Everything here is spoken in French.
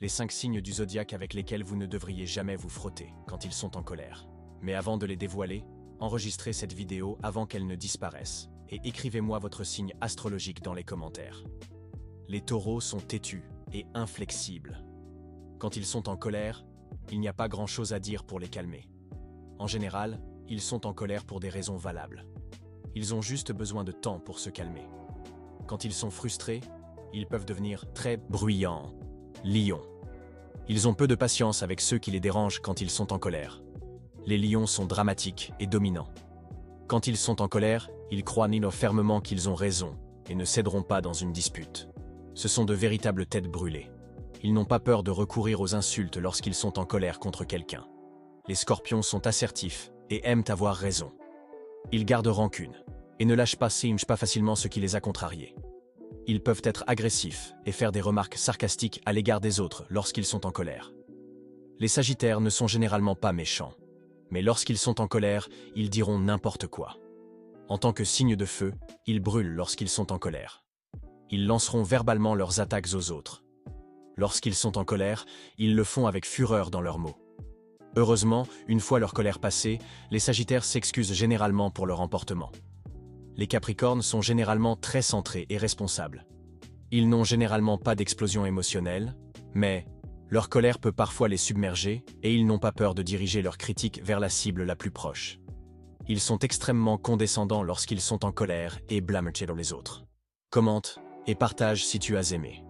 les 5 signes du zodiaque avec lesquels vous ne devriez jamais vous frotter quand ils sont en colère. Mais avant de les dévoiler, enregistrez cette vidéo avant qu'elle ne disparaisse et écrivez-moi votre signe astrologique dans les commentaires. Les taureaux sont têtus et inflexibles. Quand ils sont en colère, il n'y a pas grand-chose à dire pour les calmer. En général, ils sont en colère pour des raisons valables. Ils ont juste besoin de temps pour se calmer. Quand ils sont frustrés, ils peuvent devenir très bruyants. Lions. Ils ont peu de patience avec ceux qui les dérangent quand ils sont en colère. Les lions sont dramatiques et dominants. Quand ils sont en colère, ils croient fermement qu'ils ont raison et ne céderont pas dans une dispute. Ce sont de véritables têtes brûlées. Ils n'ont pas peur de recourir aux insultes lorsqu'ils sont en colère contre quelqu'un. Les scorpions sont assertifs et aiment avoir raison. Ils gardent rancune et ne lâchent pas facilement ce qui les a contrariés. Ils peuvent être agressifs et faire des remarques sarcastiques à l'égard des autres lorsqu'ils sont en colère. Les sagittaires ne sont généralement pas méchants, mais lorsqu'ils sont en colère, ils diront n'importe quoi. En tant que signe de feu, ils brûlent lorsqu'ils sont en colère. Ils lanceront verbalement leurs attaques aux autres. Lorsqu'ils sont en colère, ils le font avec fureur dans leurs mots. Heureusement, une fois leur colère passée, les sagittaires s'excusent généralement pour leur emportement. Les capricornes sont généralement très centrés et responsables. Ils n'ont généralement pas d'explosion émotionnelle, mais leur colère peut parfois les submerger et ils n'ont pas peur de diriger leurs critiques vers la cible la plus proche. Ils sont extrêmement condescendants lorsqu'ils sont en colère et blâment les autres. Commente et partage si tu as aimé.